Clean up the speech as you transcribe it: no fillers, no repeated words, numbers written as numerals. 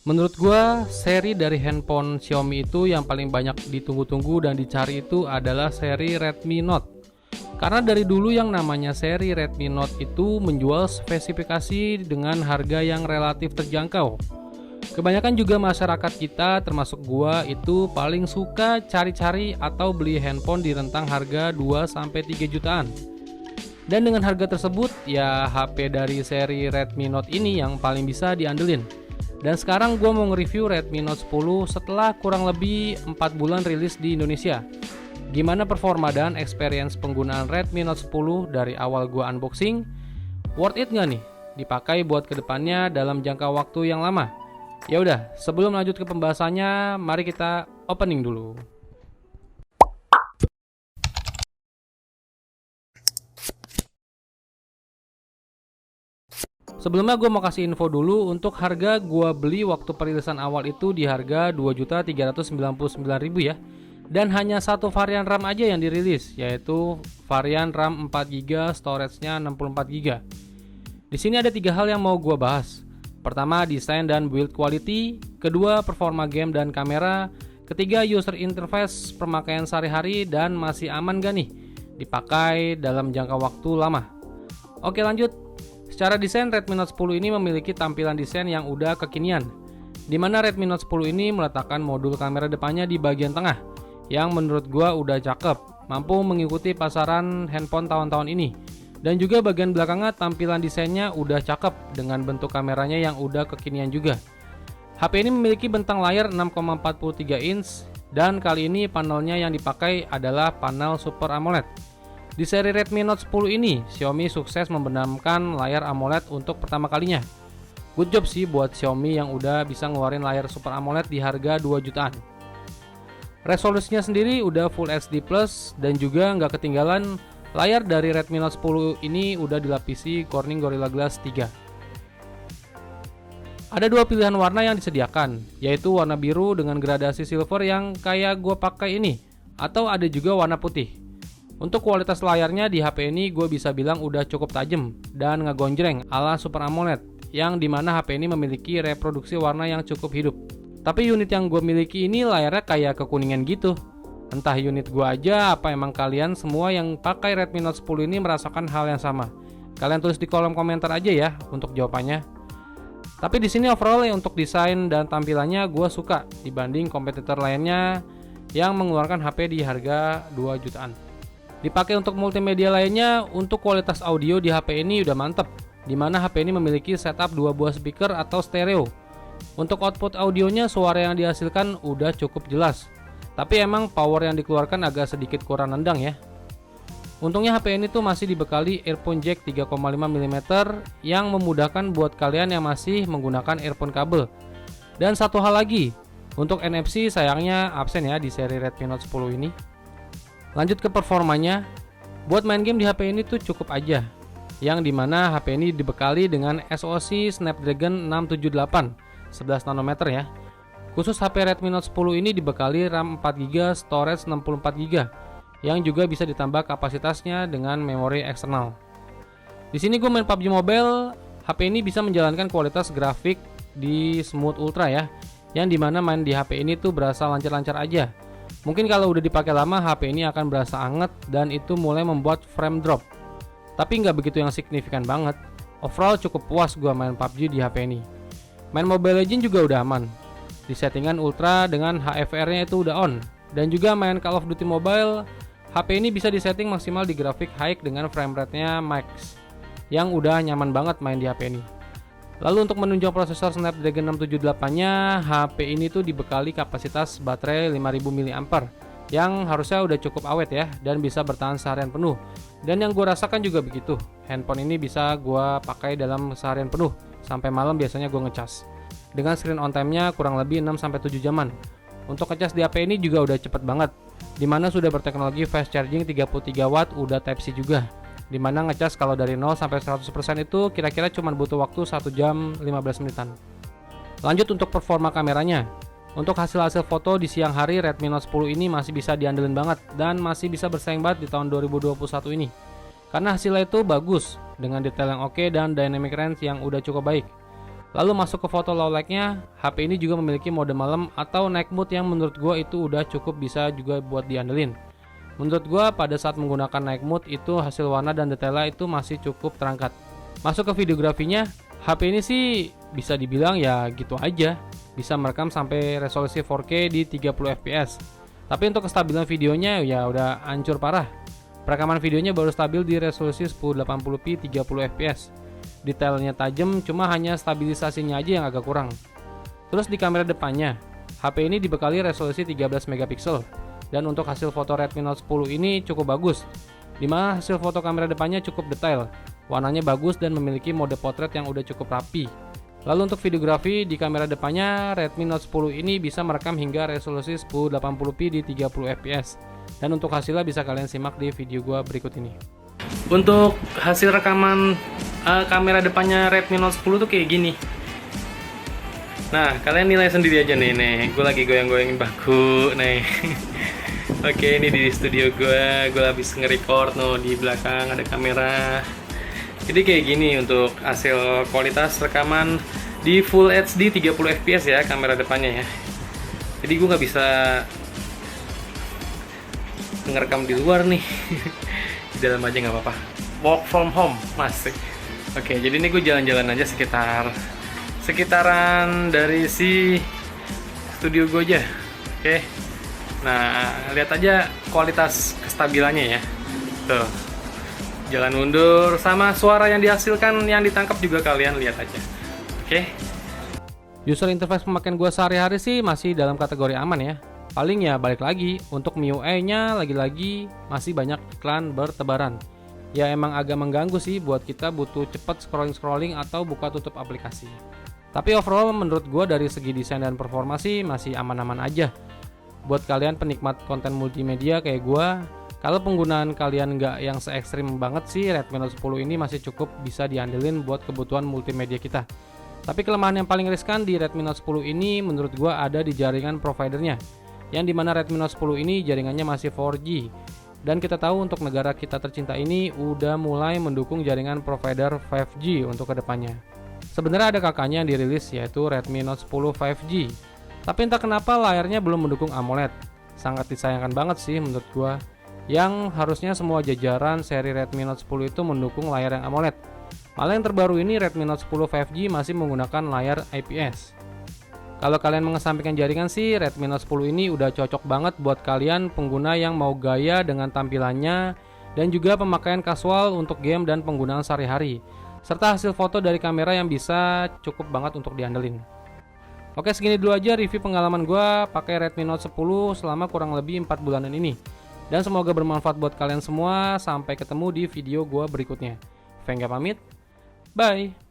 Menurut gua, seri dari handphone Xiaomi itu yang paling banyak ditunggu-tunggu dan dicari itu adalah seri Redmi Note. Karena dari dulu yang namanya seri Redmi Note itu menjual spesifikasi dengan harga yang relatif terjangkau. Kebanyakan juga masyarakat kita termasuk gua itu paling suka cari-cari atau beli handphone di rentang harga 2-3 jutaan. Dan dengan harga tersebut, ya HP dari seri Redmi Note ini yang paling bisa diandelin. Dan sekarang gue mau nge-review Redmi Note 10 setelah kurang lebih 4 bulan rilis di Indonesia. Gimana performa dan experience penggunaan Redmi Note 10 dari awal gue unboxing? Worth it nggak nih dipakai buat kedepannya dalam jangka waktu yang lama? Ya udah, sebelum lanjut ke pembahasannya, mari kita opening dulu. Sebelumnya gue mau kasih info dulu untuk harga gue beli waktu perilisan awal itu di harga 2.399.000 ya. Dan hanya satu varian RAM aja yang dirilis, yaitu varian RAM 4GB, storage-nya 64GB. Di sini ada 3 hal yang mau gue bahas. Pertama, desain dan build quality. Kedua, performa game dan kamera. Ketiga, user interface pemakaian sehari-hari dan masih aman gak nih dipakai dalam jangka waktu lama. Oke, lanjut. Secara desain, Redmi Note 10 ini memiliki tampilan desain yang udah kekinian, di mana Redmi Note 10 ini meletakkan modul kamera depannya di bagian tengah, yang menurut gua udah cakep, mampu mengikuti pasaran handphone tahun-tahun ini. Dan juga bagian belakangnya tampilan desainnya udah cakep, dengan bentuk kameranya yang udah kekinian juga. HP ini memiliki bentang layar 6,43 inch, dan kali ini panelnya yang dipakai adalah panel Super AMOLED. Di seri Redmi Note 10 ini, Xiaomi sukses membenamkan layar AMOLED untuk pertama kalinya. Good job sih buat Xiaomi yang udah bisa ngeluarin layar Super AMOLED di harga 2 jutaan. Resolusinya sendiri udah Full HD Plus dan juga nggak ketinggalan layar dari Redmi Note 10 ini udah dilapisi Corning Gorilla Glass 3. Ada 2 pilihan warna yang disediakan, yaitu warna biru dengan gradasi silver yang kayak gua pakai ini, atau ada juga warna putih. Untuk kualitas layarnya di HP ini gue bisa bilang udah cukup tajam dan ngegonjreng ala Super AMOLED, yang dimana HP ini memiliki reproduksi warna yang cukup hidup. Tapi unit yang gue miliki ini layarnya kayak kekuningan gitu. Entah unit gue aja apa emang kalian semua yang pakai Redmi Note 10 ini merasakan hal yang sama. Kalian tulis di kolom komentar aja ya untuk jawabannya. Tapi di sini overall untuk desain dan tampilannya gue suka dibanding kompetitor lainnya yang mengeluarkan HP di harga 2 jutaan. Dipakai untuk multimedia lainnya, untuk kualitas audio di HP ini udah mantep, dimana HP ini memiliki setup 2 buah speaker atau stereo. Untuk output audionya, suara yang dihasilkan udah cukup jelas, tapi emang power yang dikeluarkan agak sedikit kurang nendang ya. Untungnya HP ini tuh masih dibekali earphone jack 3,5 mm yang memudahkan buat kalian yang masih menggunakan earphone kabel. Dan satu hal lagi, untuk NFC sayangnya absen ya di seri Redmi Note 10 ini. Lanjut ke performanya, buat main game di HP ini tuh cukup aja, yang dimana HP ini dibekali dengan SoC Snapdragon 678 11 nanometer ya. Khusus HP Redmi Note 10 ini dibekali RAM 4GB, storage 64GB, yang juga bisa ditambah kapasitasnya dengan memori eksternal. Di sini gue main PUBG Mobile, HP ini bisa menjalankan kualitas grafik di Smooth Ultra ya, yang dimana main di HP ini tuh berasa lancar-lancar aja. Mungkin kalau udah dipakai lama, HP ini akan berasa anget dan itu mulai membuat frame drop. Tapi nggak begitu yang signifikan banget. Overall cukup puas gua main PUBG di HP ini. Main Mobile Legends juga udah aman. Di settingan Ultra dengan HFR-nya itu udah on. Dan juga main Call of Duty Mobile, HP ini bisa disetting maksimal di grafik high dengan frame rate-nya max, yang udah nyaman banget main di HP ini. Lalu untuk menunjang prosesor Snapdragon 678-nya, HP ini tuh dibekali kapasitas baterai 5000 mAh yang harusnya udah cukup awet ya dan bisa bertahan seharian penuh. Dan yang gue rasakan juga begitu. Handphone ini bisa gue pakai dalam seharian penuh, sampai malam biasanya gue ngecas. Dengan screen on time-nya kurang lebih 6-7 jaman. Untuk ngecas di HP ini juga udah cepet banget, dimana sudah berteknologi fast charging 33 watt, udah Type-C juga. Dimana ngecas kalau dari 0 sampai 100% itu kira-kira cuma butuh waktu 1 jam 15 menitan. Lanjut untuk performa kameranya. Untuk hasil-hasil foto di siang hari, Redmi Note 10 ini masih bisa diandelin banget dan masih bisa bersaing banget di tahun 2021 ini. Karena hasilnya itu bagus dengan detail yang oke dan dynamic range yang udah cukup baik. Lalu masuk ke foto low light-nya, HP ini juga memiliki mode malam atau night mode yang menurut gua itu udah cukup bisa juga buat diandelin. Menurut gua pada saat menggunakan night mode itu hasil warna dan detailnya itu masih cukup terangkat. Masuk ke videografinya, HP ini sih bisa dibilang ya gitu aja. Bisa merekam sampai resolusi 4K di 30 fps. Tapi untuk kestabilan videonya ya udah hancur parah. Perekaman videonya baru stabil di resolusi 1080p 30 fps. Detailnya tajam, cuma hanya stabilisasinya aja yang agak kurang. Terus di kamera depannya, HP ini dibekali resolusi 13 megapiksel. Dan untuk hasil foto Redmi Note 10 ini cukup bagus, dimana hasil foto kamera depannya cukup detail, warnanya bagus dan memiliki mode potret yang udah cukup rapi. Lalu untuk videografi di kamera depannya, Redmi Note 10 ini bisa merekam hingga resolusi 1080p di 30 fps. Dan untuk hasilnya bisa kalian simak di video gua berikut ini. Untuk hasil rekaman kamera depannya Redmi Note 10 tuh kayak gini. Nah, kalian nilai sendiri aja nih. Gue lagi goyang-goyangin baku nih. Oke, ini di studio gue habis nge-record di belakang ada kamera. Jadi kayak gini untuk hasil kualitas rekaman di Full HD 30 fps ya kamera depannya ya. Jadi gue nggak bisa ngerekam di luar nih. Di dalam aja nggak apa-apa. Work from home masih. Oke, jadi ini gue jalan-jalan aja sekitaran dari si studio gue aja. Oke. Nah, lihat aja kualitas kestabilannya ya. Tuh. Jalan mundur sama suara yang dihasilkan yang ditangkap juga kalian lihat aja. Oke. User interface pemakaian gue sehari-hari sih masih dalam kategori aman ya. Paling ya balik lagi, untuk MIUI-nya lagi-lagi masih banyak iklan bertebaran. Ya emang agak mengganggu sih buat kita butuh cepat scrolling atau buka tutup aplikasi. Tapi overall menurut gue dari segi desain dan performa sih masih aman-aman aja. Buat kalian penikmat konten multimedia kayak gue, kalau penggunaan kalian nggak yang se ekstrim banget sih, Redmi Note 10 ini masih cukup bisa diandelin buat kebutuhan multimedia kita. Tapi kelemahan yang paling riskan di Redmi Note 10 ini menurut gue ada di jaringan providernya, yang dimana Redmi Note 10 ini jaringannya masih 4G. Dan kita tahu untuk negara kita tercinta ini udah mulai mendukung jaringan provider 5G untuk kedepannya. Sebenarnya ada kakaknya yang dirilis yaitu Redmi Note 10 5G. Tapi entah kenapa layarnya belum mendukung AMOLED. Sangat disayangkan banget sih menurut gua. Yang harusnya semua jajaran seri Redmi Note 10 itu mendukung layar yang AMOLED. Malah yang terbaru ini Redmi Note 10 5G masih menggunakan layar IPS. Kalau kalian mengesampingkan jaringan sih, Redmi Note 10 ini udah cocok banget buat kalian pengguna yang mau gaya dengan tampilannya dan juga pemakaian kasual untuk game dan penggunaan sehari-hari. Serta hasil foto dari kamera yang bisa cukup banget untuk diandelin. Oke, segini dulu aja review pengalaman gue pakai Redmi Note 10 selama kurang lebih 4 bulanan ini. Dan semoga bermanfaat buat kalian semua. Sampai ketemu di video gue berikutnya. Venga pamit. Bye.